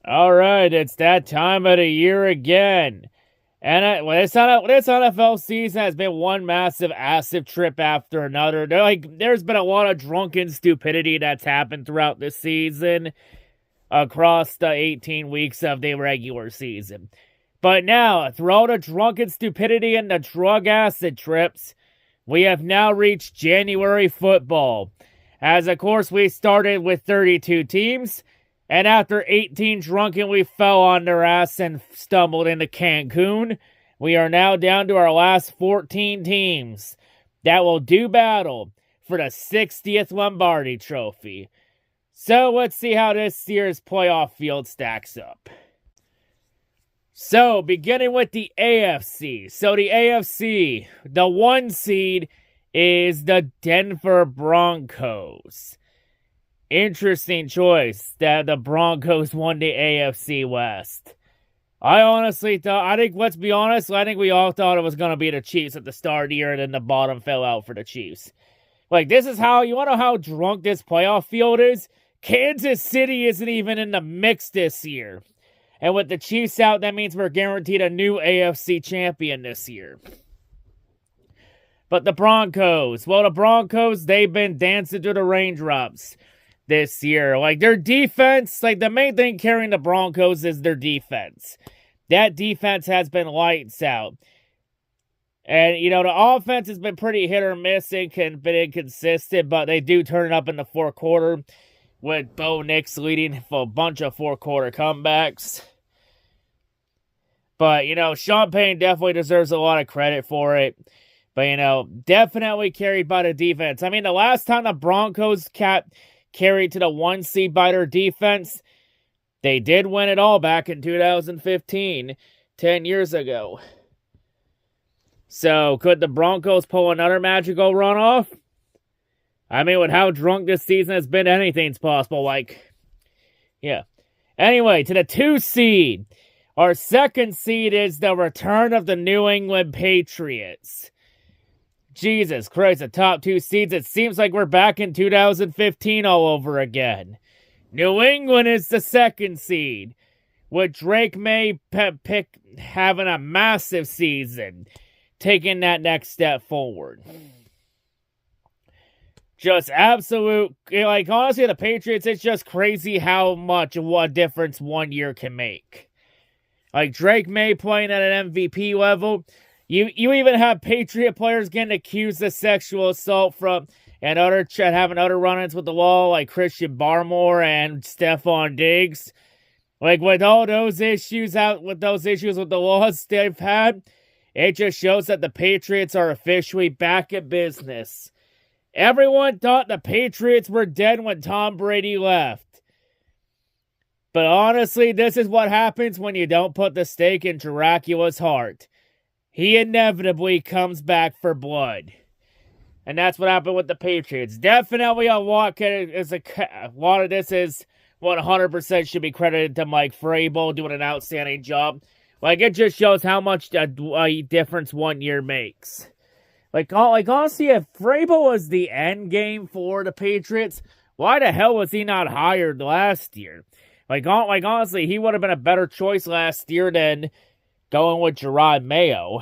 All right, it's that time of the year again. And this NFL season has been one massive acid trip after another. There's been a lot of drunken stupidity that's happened throughout the season across the 18 weeks of the regular season. But now, through all the drunken stupidity and the drug acid trips, we have now reached January football. As, of course, we started with 32 teams. And after 18 drunken, we fell on their ass and stumbled into Cancun. We are now down to our last 14 teams that will do battle for the 60th Lombardi Trophy. So let's see how this year's playoff field stacks up. So, beginning with the AFC. So the AFC, the 1 seed is the Denver Broncos. Interesting choice that the Broncos won the AFC West. Let's be honest, I think we all thought it was going to be the Chiefs at the start of the year, and then the bottom fell out for the Chiefs. This is how, you want to know how drunk this playoff field is? Kansas City isn't even in the mix this year. And with the Chiefs out, that means we're guaranteed a new AFC champion this year. But the Broncos, they've been dancing through the raindrops this year. Their defense, the main thing carrying the Broncos is their defense. That defense has been lights out. And, the offense has been pretty hit or miss. It can be inconsistent, but they do turn it up in the fourth quarter with Bo Nix leading for a bunch of fourth-quarter comebacks. But, Sean Payne definitely deserves a lot of credit for it. But, definitely carried by the defense. I mean, the last time the Broncos carried to the 1 seed by their defense, they did win it all back in 2015, 10 years ago. So, could the Broncos pull another magical run off? I mean, with how drunk this season has been, anything's possible. Yeah. Anyway, to the 2 seed. Our 2nd seed is the return of the New England Patriots. Jesus Christ, the top 2 seeds. It seems like we're back in 2015 all over again. New England is the 2nd seed, with Drake May having a massive season, taking that next step forward. Just absolute, honestly, the Patriots, it's just crazy how much of a difference 1 year can make. Drake May playing at an MVP level. You even have Patriot players getting accused of sexual assault and having other run-ins with the law, like Christian Barmore and Stephon Diggs. With all those issues with the laws they've had, it just shows that the Patriots are officially back at business. Everyone thought the Patriots were dead when Tom Brady left. But honestly, this is what happens when you don't put the stake in Dracula's heart. He inevitably comes back for blood. And that's what happened with the Patriots. Definitely a lot of this is 100% should be credited to Mike Vrabel doing an outstanding job. It just shows how much a difference 1 year makes. Honestly, if Vrabel was the end game for the Patriots, why the hell was he not hired last year? Honestly, he would have been a better choice last year than going with Gerard Mayo.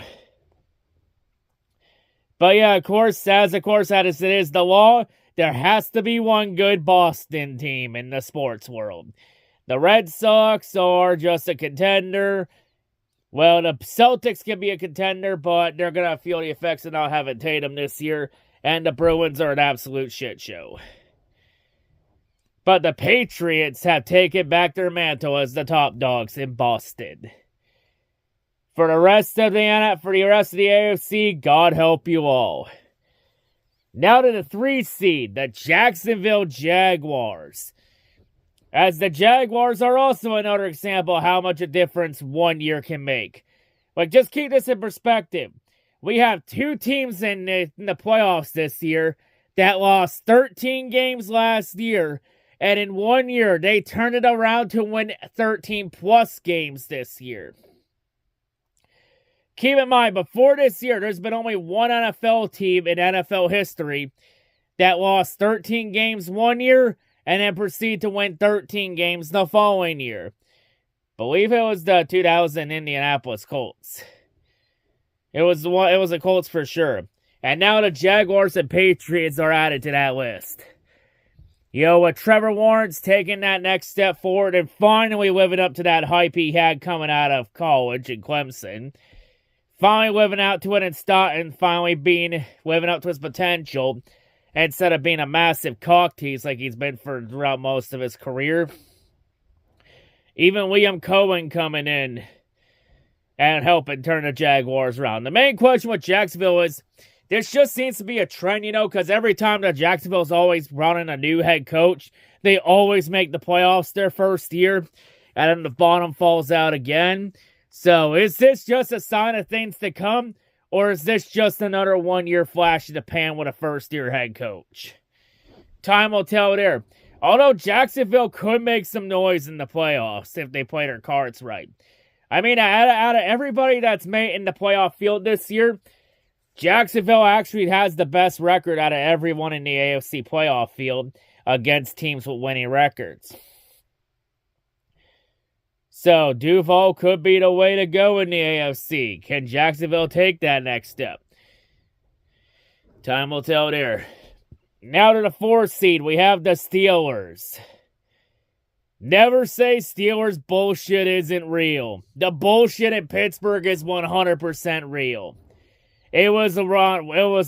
But yeah, of course, as it is the law, there has to be one good Boston team in the sports world. The Red Sox are just a contender. Well, the Celtics can be a contender, but they're going to feel the effects of not having Tatum this year. And the Bruins are an absolute shit show. But the Patriots have taken back their mantle as the top dogs in Boston. For the rest of the AFC, God help you all. Now to the 3 seed, the Jacksonville Jaguars. As the Jaguars are also another example of how much a difference 1 year can make. Just keep this in perspective. We have 2 teams in the playoffs this year that lost 13 games last year. And in 1 year, they turned it around to win 13-plus games this year. Keep in mind, before this year, there's been only one NFL team in NFL history that lost 13 games 1 year and then proceeded to win 13 games the following year. Believe it was the 2000 Indianapolis Colts. It was the Colts for sure. And now the Jaguars and Patriots are added to that list. With Trevor Lawrence taking that next step forward and finally living up to that hype he had coming out of college in Clemson. Finally living out to it and finally living up to his potential instead of being a massive cock tease like he's been throughout most of his career. Even Liam Cohen coming in and helping turn the Jaguars around. The main question with Jacksonville is, this just seems to be a trend, because every time that Jacksonville's always running a new head coach, they always make the playoffs their first year, and then the bottom falls out again. So is this just a sign of things to come, or is this just another one-year flash in the pan with a first-year head coach? Time will tell there. Although Jacksonville could make some noise in the playoffs if they play their cards right. I mean, out of everybody that's made in the playoff field this year, Jacksonville actually has the best record out of everyone in the AFC playoff field against teams with winning records. So, Duval could be the way to go in the AFC. Can Jacksonville take that next step? Time will tell there. Now to the 4th seed, we have the Steelers. Never say Steelers bullshit isn't real. The bullshit in Pittsburgh is 100% real. It was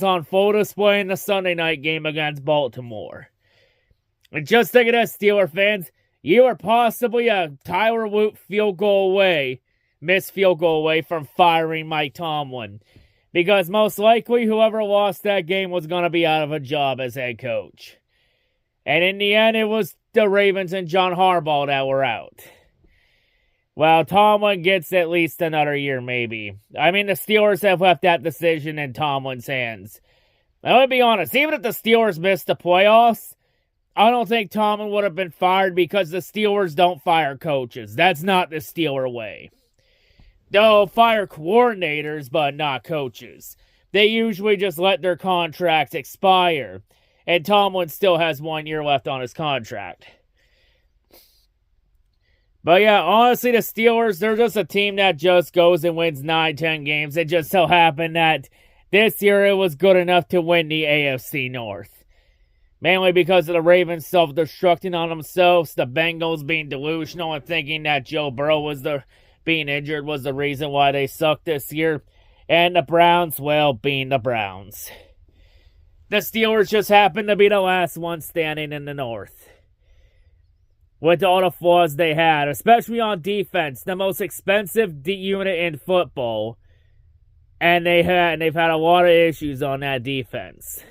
on full display in the Sunday night game against Baltimore. And just think of this, Steeler fans. You are possibly a Tyler Woot missed field goal away from firing Mike Tomlin. Because most likely, whoever lost that game was going to be out of a job as head coach. And in the end, it was the Ravens and John Harbaugh that were out. Well, Tomlin gets at least another year, maybe. I mean, the Steelers have left that decision in Tomlin's hands. Now, let me be honest, even if the Steelers missed the playoffs, I don't think Tomlin would have been fired because the Steelers don't fire coaches. That's not the Steeler way. They'll fire coordinators, but not coaches. They usually just let their contracts expire, and Tomlin still has 1 year left on his contract. But yeah, honestly, the Steelers, they're just a team that just goes and wins 9-10 games. It just so happened that this year it was good enough to win the AFC North. Mainly because of the Ravens self-destructing on themselves, the Bengals being delusional and thinking that Joe Burrow being injured was the reason why they sucked this year. And the Browns, well, being the Browns. The Steelers just happened to be the last one standing in the North. With all the flaws they had, especially on defense, the most expensive unit in football. And they've had a lot of issues on that defense.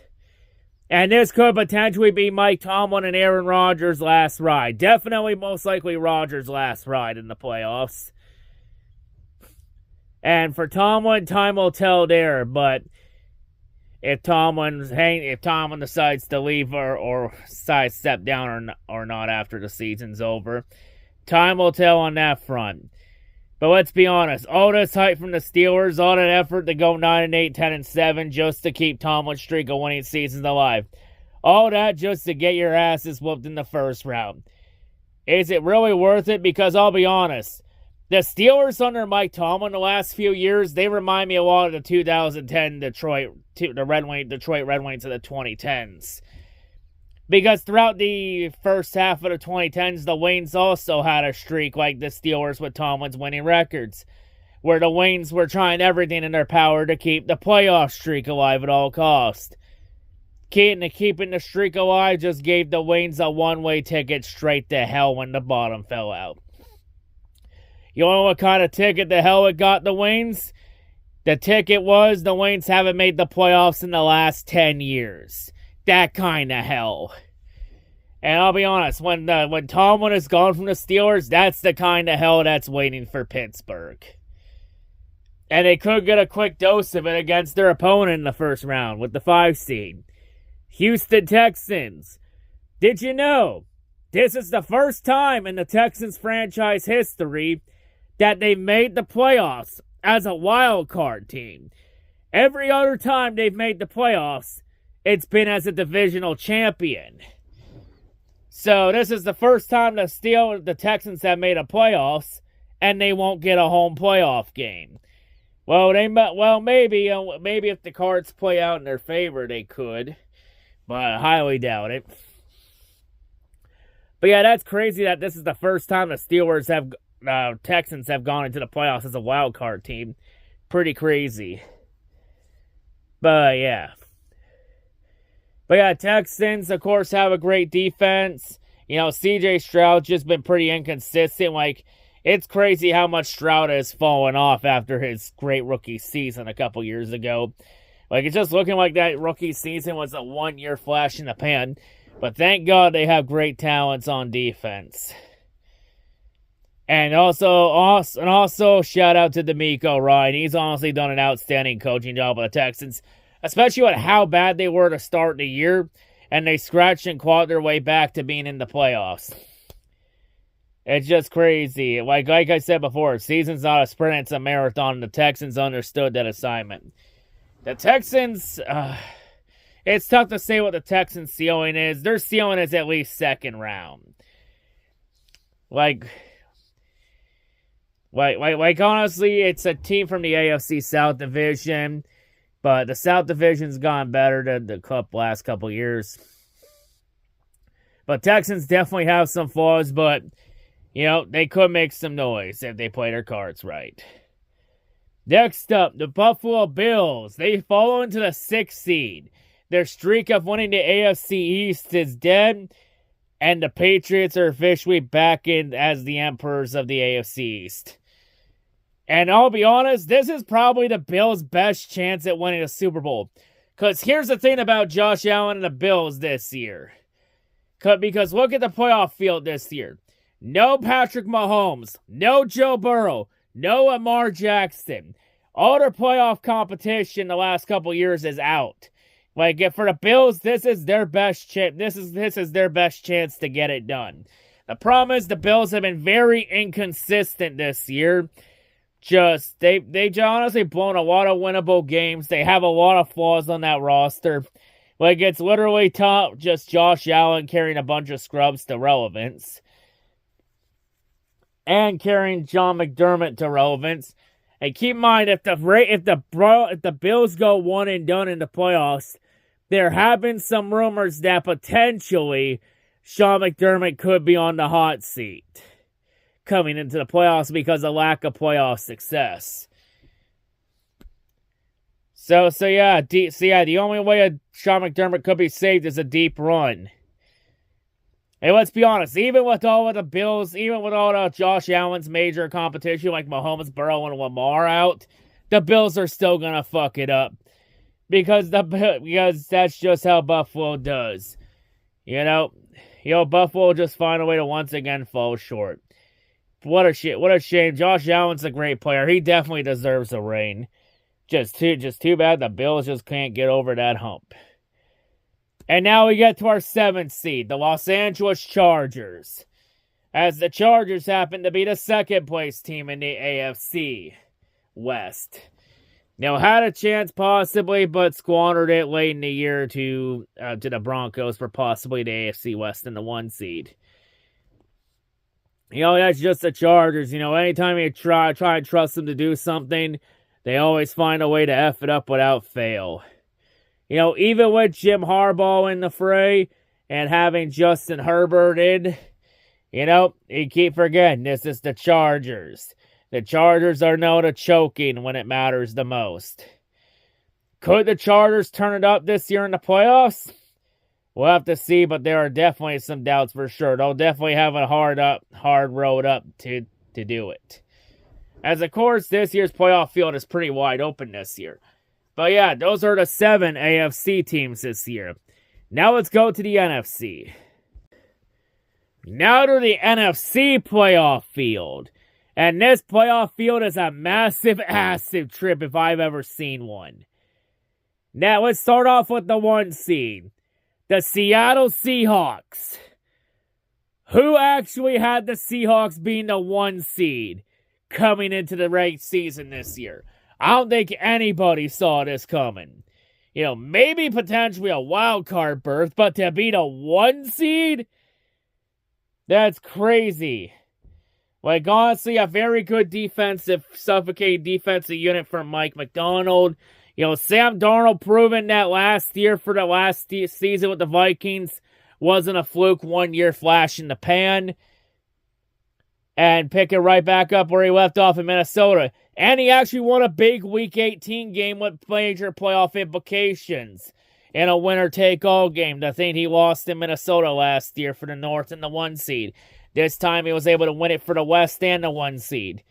And this could potentially be Mike Tomlin and Aaron Rodgers' last ride. Definitely, most likely, Rodgers' last ride in the playoffs. And for Tomlin, time will tell there. But if Tomlin decides to leave or decides to step down or not after the season's over, time will tell on that front. But let's be honest, all this hype from the Steelers, all that effort to go 9-8, 10-7 just to keep Tomlin's streak of winning seasons alive. All that just to get your asses whooped in the first round. Is it really worth it? Because I'll be honest, the Steelers under Mike Tomlin the last few years, they remind me a lot of the 2010 Detroit Red Wings of the 2010s. Because throughout the first half of the 2010s, the Waynes also had a streak like the Steelers with Tomlin's winning records, where the Waynes were trying everything in their power to keep the playoff streak alive at all costs. Keeping the streak alive just gave the Waynes a one-way ticket straight to hell when the bottom fell out. You know what kind of ticket the hell it got the Waynes? The ticket was the Waynes haven't made the playoffs in the last 10 years. That kind of hell. And I'll be honest, when Tomlin is gone from the Steelers, that's the kind of hell that's waiting for Pittsburgh. And they could get a quick dose of it against their opponent in the first round with the 5 seed. Houston Texans. Did you know this is the first time in the Texans franchise history that they've made the playoffs as a wild card team? Every other time they've made the playoffs, it's been as a divisional champion. So this is the first time the Texans have made a playoffs and they won't get a home playoff game. Well, maybe if the cards play out in their favor, they could, but I highly doubt it. But yeah, that's crazy that this is the first time the Steelers Texans have gone into the playoffs as a wild card team. Pretty crazy. But yeah, Texans, of course, have a great defense. C.J. Stroud's just been pretty inconsistent. It's crazy how much Stroud has fallen off after his great rookie season a couple years ago. It's just looking like that rookie season was a one-year flash in the pan. But thank God they have great talents on defense. And also shout out to DeMeco Ryan. He's honestly done an outstanding coaching job with the Texans, especially with how bad they were to start the year, and they scratched and clawed their way back to being in the playoffs. It's just crazy. Like I said before, season's not a sprint, it's a marathon, and the Texans understood that assignment. The Texans, it's tough to say what the Texans' ceiling is. Their ceiling is at least second round. Honestly, it's a team from the AFC South Division, but the South Division's gone better than the last couple years. But Texans definitely have some flaws, but they could make some noise if they play their cards right. Next up, the Buffalo Bills. They fall into the 6th seed. Their streak of winning the AFC East is dead, and the Patriots are officially back in as the emperors of the AFC East. And I'll be honest, this is probably the Bills' best chance at winning a Super Bowl. Because here's the thing about Josh Allen and the Bills this year. Because look at the playoff field this year. No Patrick Mahomes. No Joe Burrow. No Lamar Jackson. All their playoff competition the last couple years is out. For the Bills, this is their best chance. This is their best chance to get it done. The problem is the Bills have been very inconsistent this year. They honestly blown a lot of winnable games. They have a lot of flaws on that roster. It's literally just Josh Allen carrying a bunch of scrubs to relevance. And carrying John McDermott to relevance. And keep in mind, if the Bills go one and done in the playoffs, there have been some rumors that potentially Sean McDermott could be on the hot seat coming into the playoffs because of lack of playoff success. So the only way Sean McDermott could be saved is a deep run. And let's be honest, even with all of the Bills, even with all of Josh Allen's major competition like Mahomes, Burrow, and Lamar out, the Bills are still gonna fuck it up. Because that's just how Buffalo does. Buffalo just find a way to once again fall short. What a shame. Josh Allen's a great player. He definitely deserves a ring. Just too bad the Bills just can't get over that hump. And now we get to our 7th seed, the Los Angeles Chargers. As the Chargers happen to be the 2nd place team in the AFC West. Had a chance possibly, but squandered it late in the year to the Broncos for possibly the AFC West in the 1 seed. That's just the Chargers. Anytime you try and trust them to do something, they always find a way to F it up without fail. Even with Jim Harbaugh in the fray and having Justin Herbert in, you keep forgetting this is the Chargers. The Chargers are known to choking when it matters the most. Could the Chargers turn it up this year in the playoffs? We'll have to see, but there are definitely some doubts for sure. They'll definitely have a hard road up to do it. As of course, this year's playoff field is pretty wide open this year. But yeah, those are the 7 AFC teams this year. Now let's go to the NFC. Now to the NFC playoff field. And this playoff field is a massive trip if I've ever seen one. Now let's start off with the 1 seed. The Seattle Seahawks. Who actually had the Seahawks being the 1 seed coming into the regular season this year? I don't think anybody saw this coming. Maybe potentially a wild card berth, but to be the 1 seed? That's crazy. Like, honestly, a very good defensive, suffocating defensive unit from Mike McDonald. Sam Darnold proving that last year for the last season with the Vikings wasn't a fluke, 1 year flash in the pan. And picking right back up where he left off in Minnesota. And he actually won a big Week 18 game with major playoff implications in a winner-take-all game. The thing he lost in Minnesota last year for the North and the 1 seed. This time he was able to win it for the West and the 1 seed.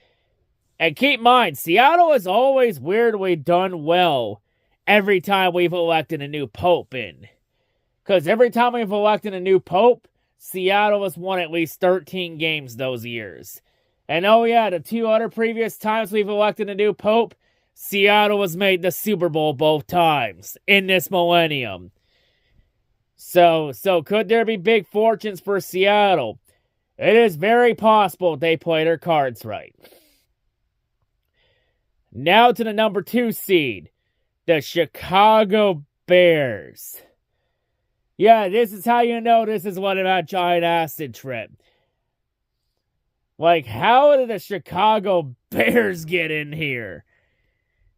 And keep in mind, Seattle has always weirdly done well every time we've elected a new pope in. Because every time we've elected a new pope, Seattle has won at least 13 games those years. And oh yeah, the 2 other previous times we've elected a new pope, Seattle has made the Super Bowl both times in this millennium. So could there be big fortunes for Seattle? It is very possible they play their cards right. Now to the number 2 seed, the Chicago Bears. Yeah, this is how you know this is one of that giant acid trip. Like, how did the Chicago Bears get in here?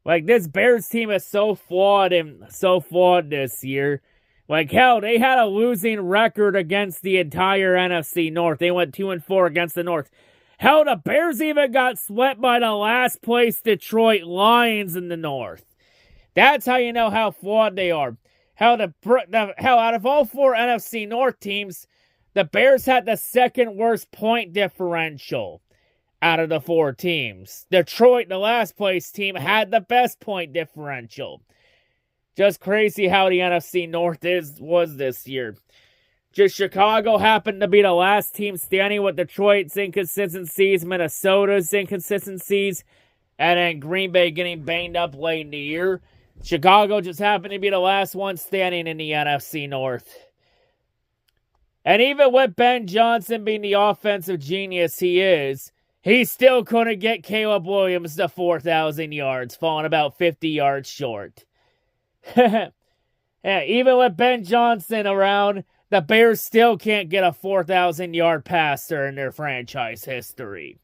Like, this Bears team is so flawed this year. Like, hell, they had a losing record against the entire NFC North. They went 2-4 against the North. Hell, the Bears even got swept by the last place Detroit Lions in the North. That's how you know how flawed they are. Hell, out of all 4 NFC North teams, the Bears had the second worst point differential out of the 4 teams. Detroit, the last place team, had the best point differential. Just crazy how the NFC North was this year. Just Chicago happened to be the last team standing with Detroit's inconsistencies, Minnesota's inconsistencies, and then Green Bay getting banged up late in the year. Chicago just happened to be the last one standing in the NFC North. And even with Ben Johnson being the offensive genius he is, he still couldn't get Caleb Williams to 4,000 yards, falling about 50 yards short. Yeah, even with Ben Johnson around, the Bears still can't get a 4,000-yard passer in their franchise history.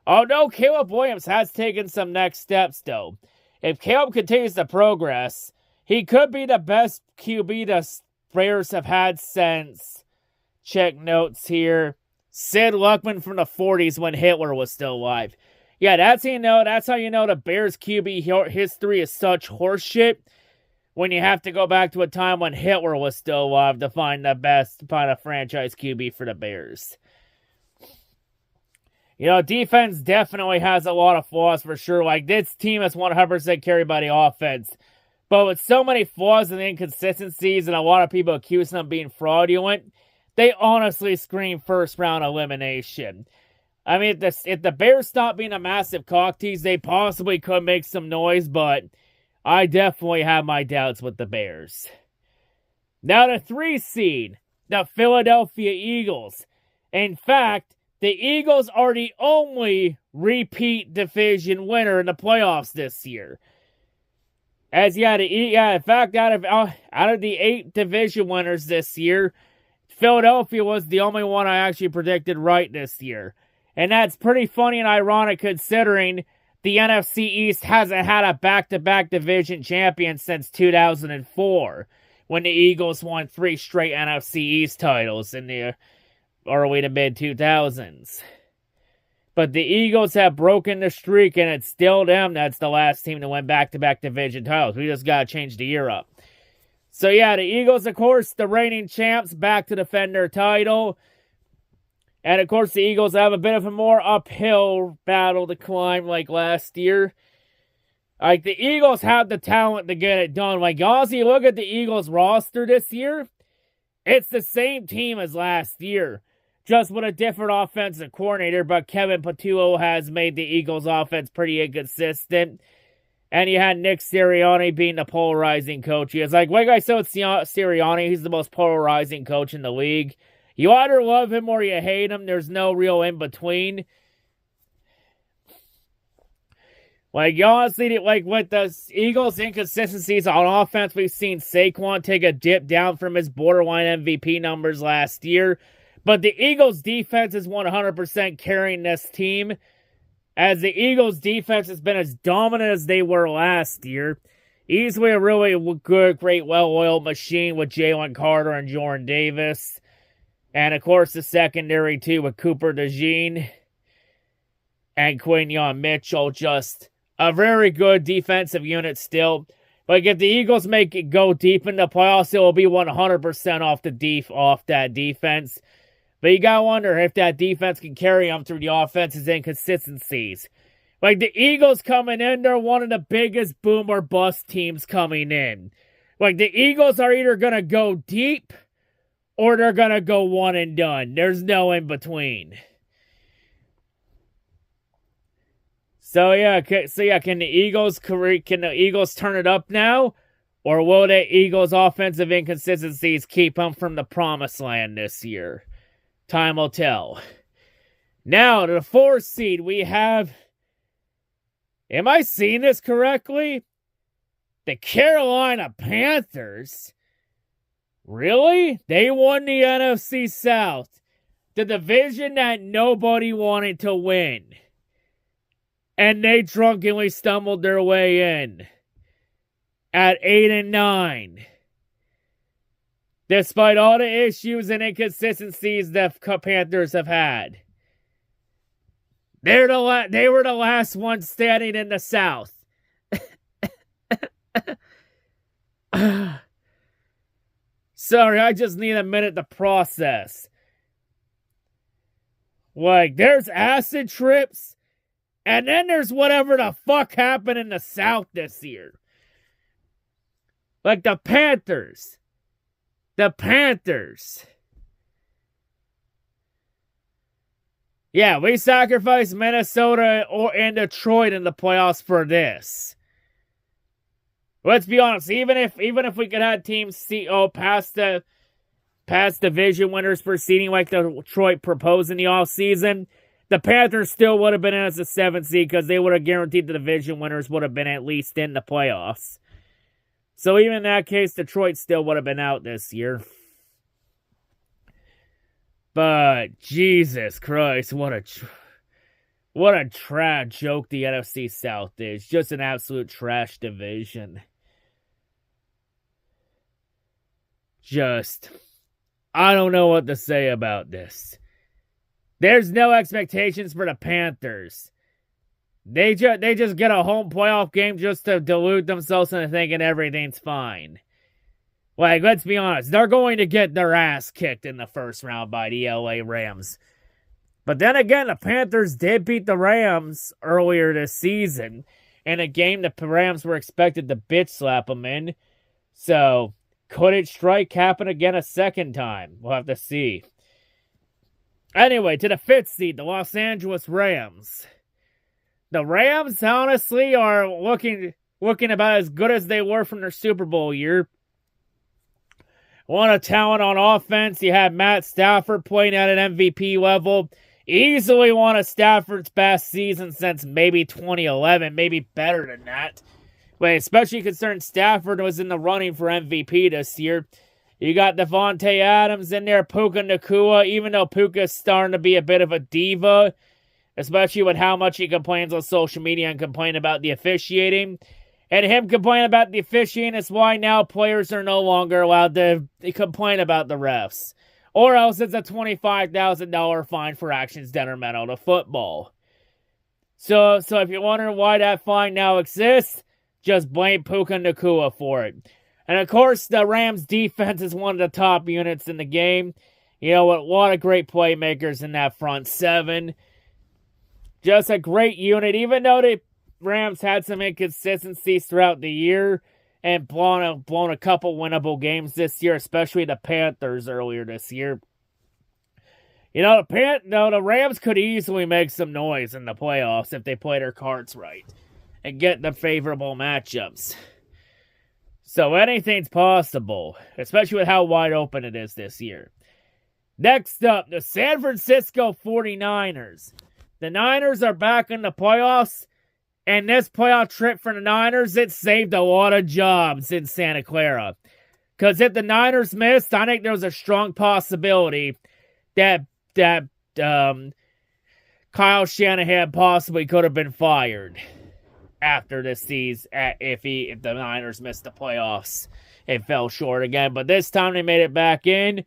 Although Caleb Williams has taken some next steps, though. If Caleb continues to progress, he could be the best QB the Bears have had since, check notes here, Sid Luckman from the 40s when Hitler was still alive. Yeah, that's how you know the Bears QB history is such horseshit. When you have to go back to a time when Hitler was still alive to find a franchise QB for the Bears. Defense definitely has a lot of flaws for sure. Like, this team is 100% carried by the offense. But with so many flaws and inconsistencies and a lot of people accusing them of being fraudulent, they honestly scream first-round elimination. I mean, if the Bears stop being a massive cock tease, they possibly could make some noise, but I definitely have my doubts with the Bears. Now the 3 seed, the Philadelphia Eagles. In fact, the Eagles are the only repeat division winner in the playoffs this year. In fact, out of the 8 division winners this year, Philadelphia was the only one I actually predicted right this year. And that's pretty funny and ironic considering the NFC East hasn't had a back-to-back division champion since 2004, when the Eagles won 3 straight NFC East titles in the early to mid-2000s. But the Eagles have broken the streak, and it's still them that's the last team to win back-to-back division titles. We just got to change the year up. So yeah, the Eagles, of course, the reigning champs, back to defend their title. And of course, the Eagles have a bit of a more uphill battle to climb like last year. Like, the Eagles have the talent to get it done. Like, honestly, look at the Eagles roster this year. It's the same team as last year, just with a different offensive coordinator. But Kevin Patullo has made the Eagles offense pretty inconsistent. And you had Nick Sirianni being the polarizing coach. He is like I said with Sirianni, he's the most polarizing coach in the league. You either love him or you hate him. There's no real in-between. Like, honestly, like with the Eagles' inconsistencies on offense, we've seen Saquon take a dip down from his borderline MVP numbers last year. But the Eagles' defense is 100% carrying this team, as the Eagles' defense has been as dominant as they were last year. Easily a really good, great, well-oiled machine with Jalen Carter and Jordan Davis. And, of course, the secondary, too, with Cooper DeJean and Quinyon Mitchell. Just a very good defensive unit still. Like, if the Eagles make it go deep in the playoffs, it will be 100% off that defense. But you gotta wonder if that defense can carry them through the offense's inconsistencies. Like, the Eagles coming in, they're one of the biggest boom or bust teams coming in. Like, the Eagles are either gonna go deep, or they're gonna go one and done. There's no in between. So yeah, can the Eagles turn it up now? Or will the Eagles' offensive inconsistencies keep them from the promised land this year? Time will tell. Now, to the 4th seed, we have... Am I seeing this correctly? The Carolina Panthers? Really? They won the NFC South. The division that nobody wanted to win. And they drunkenly stumbled their way in. At 8-9. Despite all the issues and inconsistencies the Panthers have had. They were the last ones standing in the South. Sorry, I just need a minute to process. Like, there's acid trips, and then there's whatever the fuck happened in the South this year. Like, the Panthers. Yeah, we sacrificed Minnesota and Detroit in the playoffs for this. Let's be honest, even if we could have teams past division winners proceeding like the Detroit proposed in the offseason, the Panthers still would have been in as a 7th seed because they would have guaranteed the division winners would have been at least in the playoffs. So even in that case, Detroit still would have been out this year. But Jesus Christ, what a trash joke the NFC South is. Just an absolute trash division. I don't know what to say about this. There's no expectations for the Panthers. They just get a home playoff game just to delude themselves into thinking everything's fine. Like, let's be honest, they're going to get their ass kicked in the first round by the LA Rams. But then again, the Panthers did beat the Rams earlier this season in a game the Rams were expected to bitch slap them in. So, could it strike happen again a second time? We'll have to see. Anyway, to the 5th seed, the Los Angeles Rams. The Rams, honestly, are looking about as good as they were from their Super Bowl year. A lot of talent on offense. You had Matt Stafford playing at an MVP level. Easily one of Stafford's best seasons since maybe 2011. Maybe better than that. But especially considering Stafford was in the running for MVP this year. You got Devontae Adams in there, Puka Nacua, even though Puka's starting to be a bit of a diva, especially with how much he complains on social media and complain about the officiating. And him complaining about the officiating is why now players are no longer allowed to complain about the refs. Or else it's a $25,000 fine for actions detrimental to football. So if you're wondering why that fine now exists, just blame Puka Nacua for it. And of course, the Rams defense is one of the top units in the game. You know, a lot of great playmakers in that front seven. Just a great unit, even though the Rams had some inconsistencies throughout the year and blown a couple winnable games this year, especially the Panthers earlier this year. You know, the Rams could easily make some noise in the playoffs if they play their cards right and get the favorable matchups. So anything's possible, especially with how wide open it is this year. Next up, the San Francisco 49ers. The Niners are back in the playoffs, and this playoff trip for the Niners, it saved a lot of jobs in Santa Clara. Because if the Niners missed, I think there was a strong possibility that Kyle Shanahan possibly could have been fired after this season if the Niners missed the playoffs and fell short again. But this time they made it back in.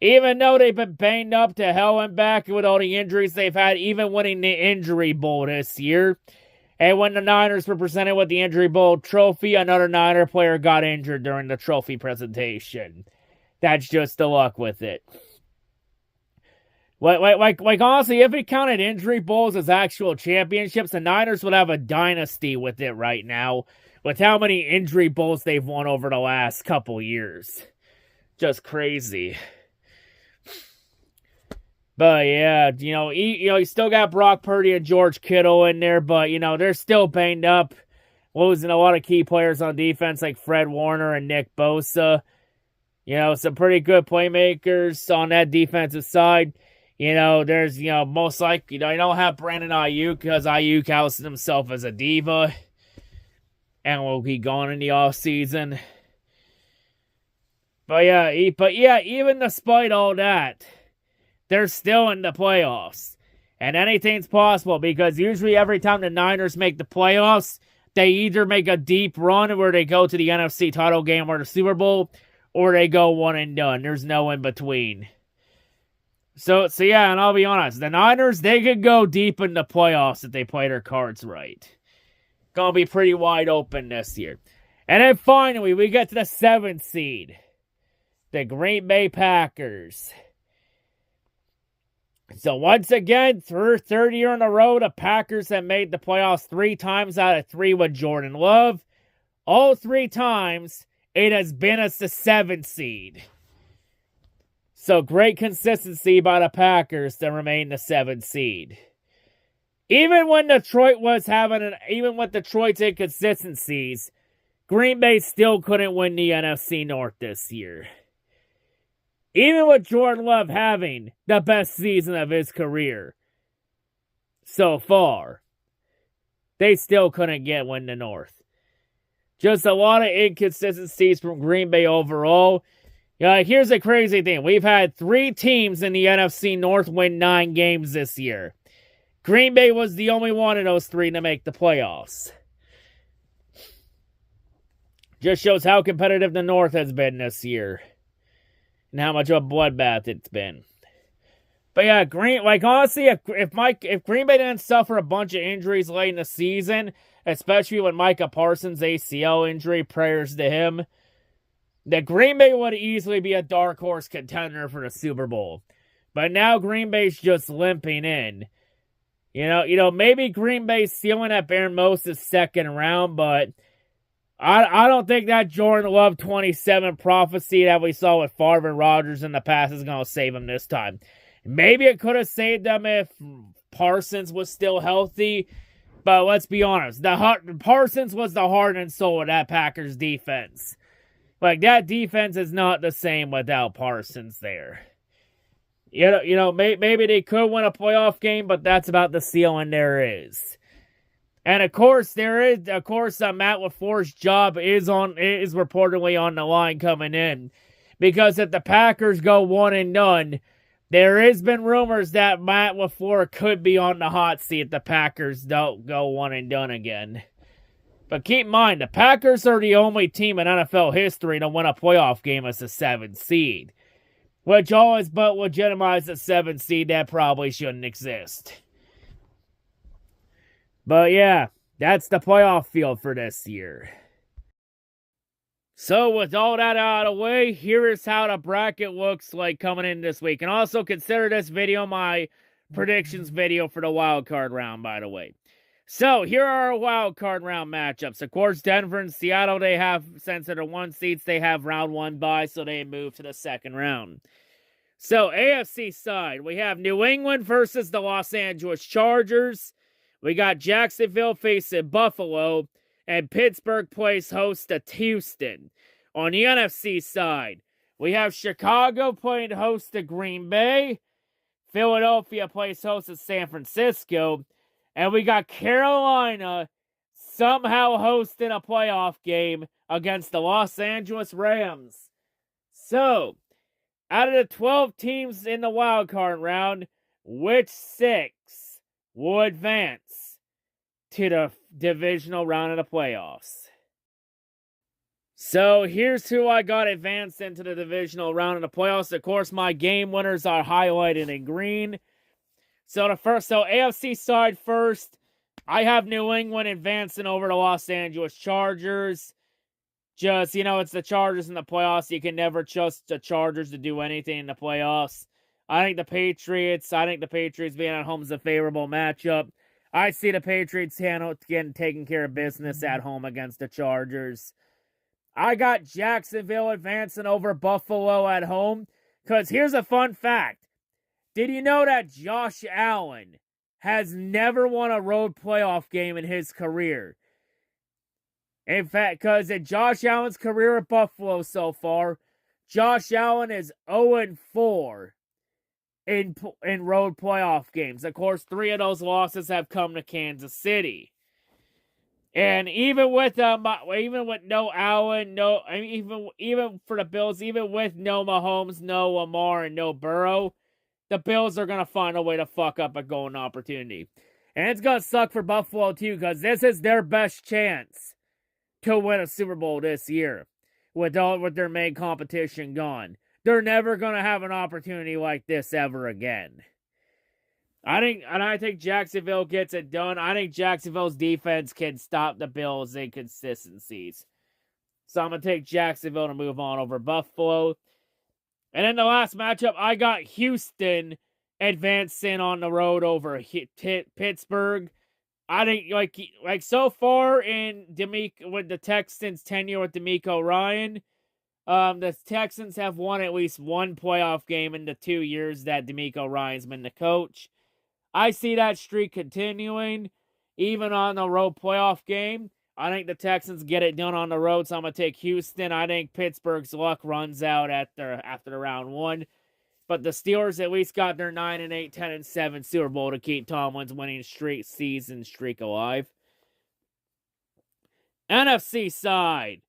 Even though they've been banged up to hell and back with all the injuries they've had, even winning the Injury Bowl this year. And when the Niners were presented with the Injury Bowl trophy, another Niner player got injured during the trophy presentation. That's just the luck with it. Like honestly, if we counted Injury Bowls as actual championships, the Niners would have a dynasty with it right now, with how many Injury Bowls they've won over the last couple years. Just crazy. But yeah, you still got Brock Purdy and George Kittle in there, but they're still banged up, losing a lot of key players on defense like Fred Warner and Nick Bosa. Some pretty good playmakers on that defensive side. There's most likely you don't have Brandon Ayuk because Ayuk ousted himself as a diva, and will be gone in the offseason. But yeah, even despite all that, they're still in the playoffs. And anything's possible because usually every time the Niners make the playoffs, they either make a deep run where they go to the NFC title game or the Super Bowl, or they go one and done. There's no in between. So yeah, and I'll be honest, the Niners, they could go deep in the playoffs if they play their cards right. Gonna be pretty wide open this year. And then finally, we get to the 7th seed. The Green Bay Packers. So once again, through 3rd year in a row, the Packers have made the playoffs 3 times out of 3 with Jordan Love. All 3 times, it has been as the 7th seed. So great consistency by the Packers to remain the 7th seed. Even when Detroit was even with Detroit's inconsistencies, Green Bay still couldn't win the NFC North this year. Even with Jordan Love having the best season of his career so far, they still couldn't win the North. Just a lot of inconsistencies from Green Bay overall. Here's the crazy thing. We've had 3 teams in the NFC North win 9 games this year. Green Bay was the only one of those 3 to make the playoffs. Just shows how competitive the North has been this year. And how much of a bloodbath it's been. But yeah, honestly, if Green Bay didn't suffer a bunch of injuries late in the season, especially with Micah Parsons' ACL injury, prayers to him, that Green Bay would easily be a dark horse contender for the Super Bowl. But now Green Bay's just limping in. Maybe Green Bay's ceiling at bare most is 2nd round, but I don't think that Jordan Love 27 prophecy that we saw with Favre and Rodgers in the past is going to save him this time. Maybe it could have saved them if Parsons was still healthy, but let's be honest. Parsons was the heart and soul of that Packers defense. That defense is not the same without Parsons there. Maybe they could win a playoff game, but that's about the ceiling there is. And of course, Matt LaFleur's job is reportedly on the line coming in. Because if the Packers go one and done, there has been rumors that Matt LaFleur could be on the hot seat if the Packers don't go one and done again. But keep in mind, the Packers are the only team in NFL history to win a playoff game as a 7th seed. Which always but legitimizes a 7th seed that probably shouldn't exist. But yeah, that's the playoff field for this year. So with all that out of the way, here is how the bracket looks like coming in this week. And also consider this video my predictions video for the wild card round, by the way. So here are our wild card round matchups. Of course, Denver and Seattle, they have, since they're the 1 seeds, they have round 1 bye, so they move to the 2nd round. So AFC side, we have New England versus the Los Angeles Chargers. We got Jacksonville facing Buffalo, and Pittsburgh plays host to Houston. On the NFC side, we have Chicago playing host to Green Bay, Philadelphia plays host to San Francisco, and we got Carolina somehow hosting a playoff game against the Los Angeles Rams. So, out of the 12 teams in the wild card round, which 6 will advance to the divisional round of the playoffs? So here's who I got advanced into the divisional round of the playoffs. Of course, my game winners are highlighted in green. So AFC side first, I have New England advancing over the Los Angeles Chargers. Just, it's the Chargers in the playoffs. You can never trust the Chargers to do anything in the playoffs. I think the Patriots being at home is a favorable matchup. I see the Patriots taking care of business at home against the Chargers. I got Jacksonville advancing over Buffalo at home. Because here's a fun fact. Did you know that Josh Allen has never won a road playoff game in his career? In fact, because in Josh Allen's career at Buffalo so far, Josh Allen is 0-4 in road playoff games. Of course, 3 of those losses have come to Kansas City. And even with no Allen, even for the Bills, even with no Mahomes, no Lamar, and no Burrow, the Bills are gonna find a way to fuck up a golden opportunity. And it's gonna suck for Buffalo too, because this is their best chance to win a Super Bowl this year with their main competition gone. They're never gonna have an opportunity like this ever again. I think Jacksonville gets it done. I think Jacksonville's defense can stop the Bills' inconsistencies. So I'm going to take Jacksonville to move on over Buffalo. And in the last matchup, I got Houston advancing on the road over Pittsburgh. I think, like so far with the Texans' tenure with DeMeco Ryan, the Texans have won at least one playoff game in the 2 years that DeMeco Ryan's been the coach. I see that streak continuing, even on the road playoff game. I think the Texans get it done on the road, so I'm going to take Houston. I think Pittsburgh's luck runs out after round 1. But the Steelers at least got their 9-8, 10-7 Super Bowl to keep Tomlin's winning season streak alive. NFC side.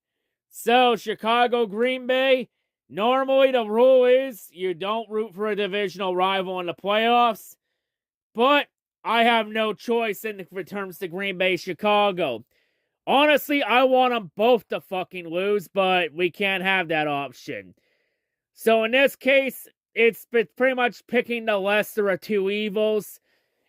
So, Chicago, Green Bay. Normally, the rule is you don't root for a divisional rival in the playoffs. But I have no choice in terms to Green Bay, Chicago. Honestly, I want them both to fucking lose, but we can't have that option. So in this case, it's pretty much picking the lesser of two evils.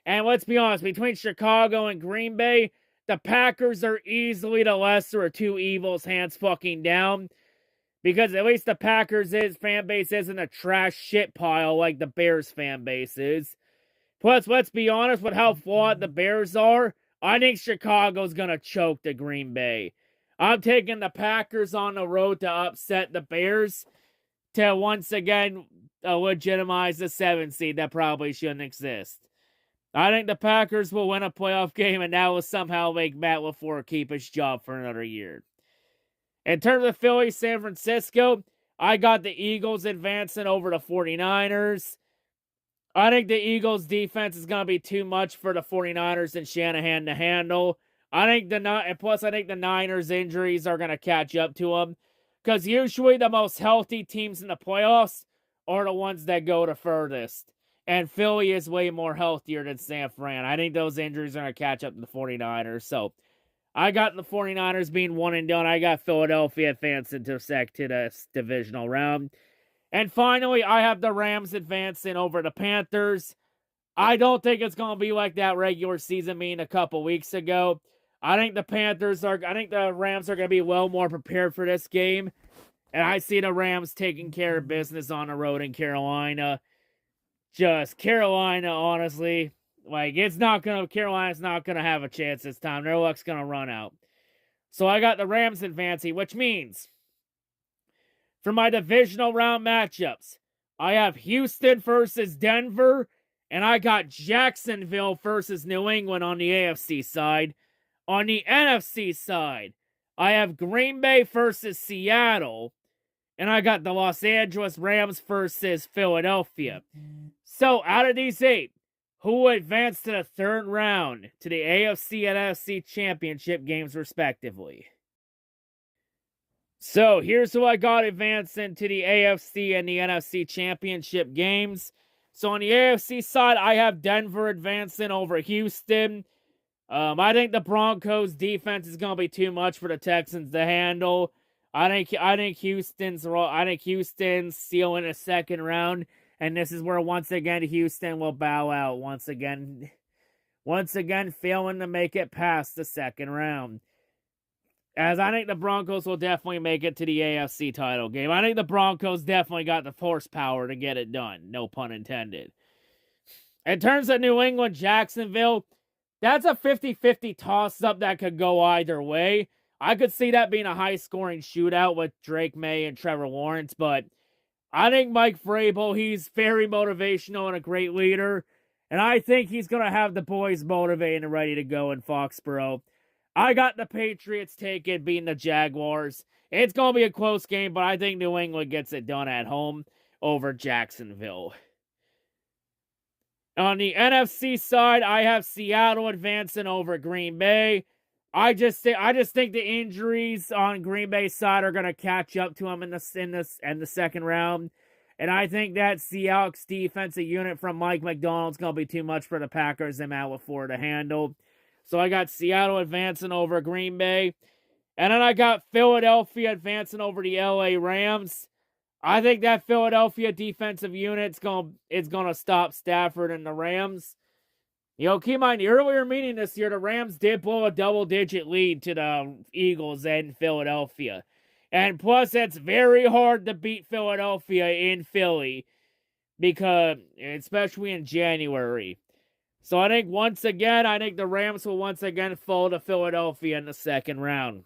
And let's be honest, between Chicago and Green Bay, the Packers are easily the lesser of two evils, hands fucking down. Because at least the Packers' fan base isn't a trash shit pile like the Bears' fan base is. Plus, let's be honest with how flawed the Bears are. I think Chicago's going to choke the Green Bay. I'm taking the Packers on the road to upset the Bears to once again legitimize the 7 seed that probably shouldn't exist. I think the Packers will win a playoff game, and that will somehow make Matt LaFleur keep his job for another year. In terms of Philly, San Francisco, I got the Eagles advancing over the 49ers. I think the Eagles' defense is going to be too much for the 49ers and Shanahan to handle. I think the Niners' injuries are going to catch up to them. Because usually the most healthy teams in the playoffs are the ones that go the furthest. And Philly is way more healthier than San Fran. I think those injuries are going to catch up to the 49ers. So, I got the 49ers being one and done. I got Philadelphia advancing to the divisional round. And finally, I have the Rams advancing over the Panthers. I don't think it's going to be like that regular season meeting a couple weeks ago. I think the Rams are going to be well more prepared for this game. And I see the Rams taking care of business on the road in Carolina. Just Carolina, honestly, Carolina's not going to have a chance this time. Their luck's going to run out. So I got the Rams advancing, which means for my divisional round matchups, I have Houston versus Denver, and I got Jacksonville versus New England on the AFC side. On the NFC side, I have Green Bay versus Seattle, and I got the Los Angeles Rams versus Philadelphia. So, out of these 8, who will advance to the third round to the AFC and NFC championship games, respectively? So here's who I got advancing to the AFC and the NFC championship games. So on the AFC side, I have Denver advancing over Houston. I think the Broncos defense is gonna be too much for the Texans to handle. I think Houston's sealing a second round, and this is where once again Houston will bow out once again failing to make it past the second round. As I think the Broncos will definitely make it to the AFC title game. I think the Broncos definitely got the horsepower to get it done. No pun intended. In terms of New England, Jacksonville, that's a 50-50 toss-up that could go either way. I could see that being a high-scoring shootout with Drake May and Trevor Lawrence, but I think Mike Vrabel, he's very motivational and a great leader, and I think he's going to have the boys motivated and ready to go in Foxborough. I got the Patriots beating the Jaguars. It's going to be a close game, but I think New England gets it done at home over Jacksonville. On the NFC side, I have Seattle advancing over Green Bay. I just think the injuries on Green Bay's side are going to catch up to them in the second round. And I think that Seahawks defensive unit from Mike McDonald's going to be too much for the Packers and Matt LaFleur to handle. So I got Seattle advancing over Green Bay. And then I got Philadelphia advancing over the LA Rams. I think that Philadelphia defensive unit's gonna stop Stafford and the Rams. You know, keep in mind, the earlier meeting this year, the Rams did blow a double-digit lead to the Eagles in Philadelphia. And plus, it's very hard to beat Philadelphia in Philly, because, especially in January. So I think the Rams will once again fall to Philadelphia in the second round.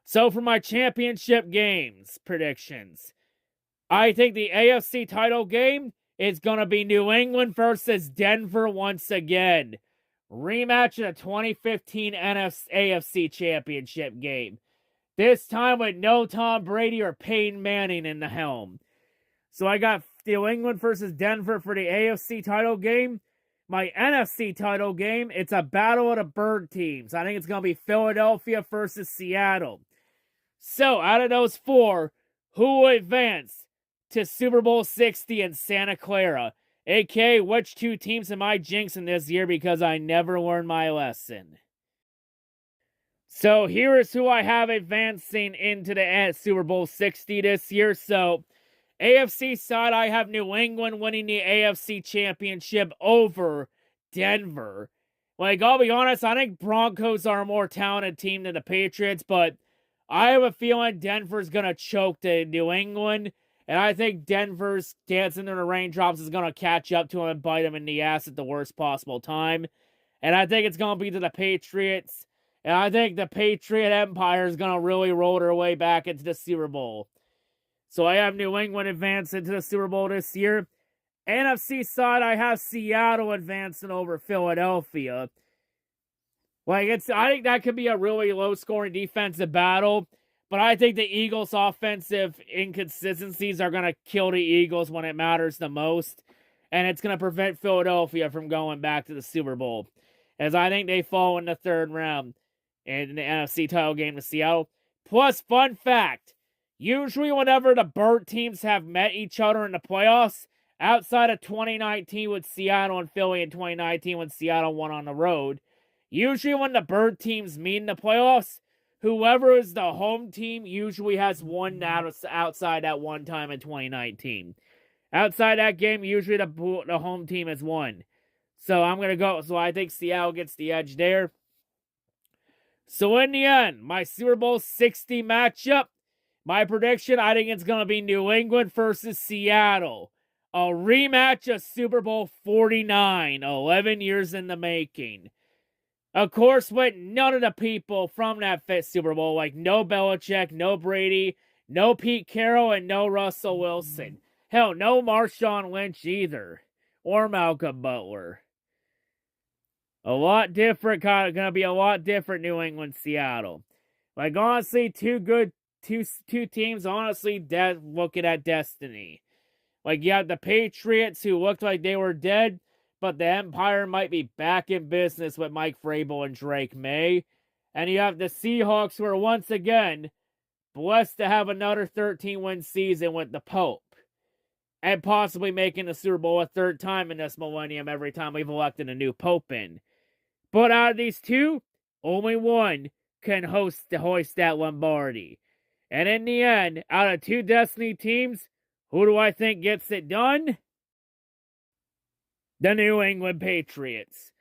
So for my championship games predictions, I think the AFC title game is going to be New England versus Denver once again. Rematch of the 2015 AFC championship game. This time with no Tom Brady or Peyton Manning in the helm. So I got New England versus Denver for the AFC title game. My NFC title game, it's a battle of the bird teams. I think it's going to be Philadelphia versus Seattle. So, out of those four, who will advance to Super Bowl 60 in Santa Clara? A.K.A. which two teams am I jinxing this year because I never learned my lesson? So, here is who I have advancing into the Super Bowl 60 this year. So, AFC side, I have New England winning the AFC championship over Denver. Like, I'll be honest, I think Broncos are a more talented team than the Patriots, but I have a feeling Denver's going to choke to New England, and I think Denver's dancing in the raindrops is going to catch up to him and bite him in the ass at the worst possible time. And I think it's going to be to the Patriots, and I think the Patriot Empire is going to really roll their way back into the Super Bowl. So I have New England advance into the Super Bowl this year. NFC side, I have Seattle advancing over Philadelphia. I think that could be a really low-scoring defensive battle, but I think the Eagles' offensive inconsistencies are going to kill the Eagles when it matters the most, and it's going to prevent Philadelphia from going back to the Super Bowl, as I think they fall in the third round in the NFC title game to Seattle. Plus, fun fact, usually whenever the bird teams have met each other in the playoffs, outside of 2019 with Seattle and Philly in 2019 when Seattle won on the road, usually when the bird teams meet in the playoffs, whoever is the home team usually has won outside that one time in 2019. Outside that game, usually the home team has won. So I think Seattle gets the edge there. So in the end, my Super Bowl 60 matchup, my prediction, I think it's going to be New England versus Seattle. A rematch of Super Bowl 49, 11 years in the making. Of course, with none of the people from that Super Bowl, like no Belichick, no Brady, no Pete Carroll, and no Russell Wilson. Hell, no Marshawn Lynch either. Or Malcolm Butler. Gonna be a lot different New England, Seattle. Like, honestly, two teams, honestly, looking at destiny. Like, you have the Patriots, who looked like they were dead, but the Empire might be back in business with Mike Vrabel and Drake May. And you have the Seahawks, who are once again blessed to have another 13-win season with the Pope. And possibly making the Super Bowl a third time in this millennium every time we've elected a new Pope in. But out of these two, only one can hoist that Lombardi. And in the end, out of two Destiny teams, who do I think gets it done? The New England Patriots.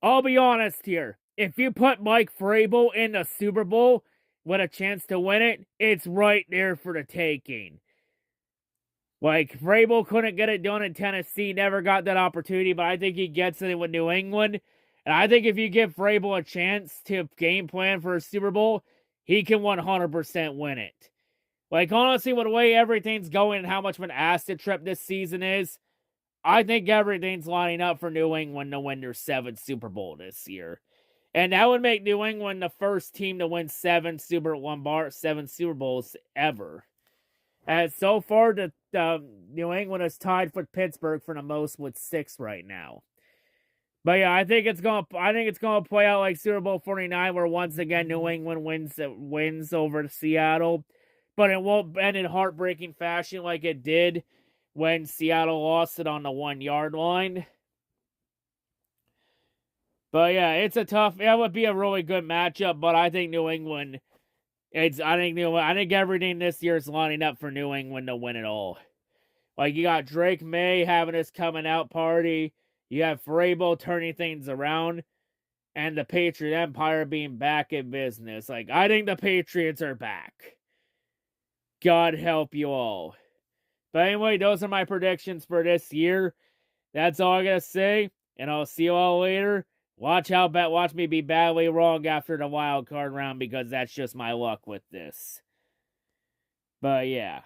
I'll be honest here. If you put Mike Vrabel in the Super Bowl with a chance to win it, it's right there for the taking. Like, Vrabel couldn't get it done in Tennessee, never got that opportunity, but I think he gets it with New England. And I think if you give Vrabel a chance to game plan for a Super Bowl, he can 100% win it. Like, honestly, with the way everything's going and how much of an acid trip this season is, I think everything's lining up for New England to win their 7th Super Bowl this year. And that would make New England the first team to win 7 Super Bowls ever. And so far, New England is tied with Pittsburgh for the most with 6 right now. But yeah, I think it's gonna play out like Super Bowl 49, where once again New England wins over Seattle, but it won't end in heartbreaking fashion like it did when Seattle lost it on the 1-yard line. But yeah, it would be a really good matchup. But I think New England. I think everything this year is lining up for New England to win it all. Like, you got Drake May having his coming out party. You have Vrabel turning things around. And the Patriot Empire being back in business. Like, I think the Patriots are back. God help you all. But anyway, those are my predictions for this year. That's all I gotta say. And I'll see you all later. Watch me be badly wrong after the wild card round, because that's just my luck with this. But yeah.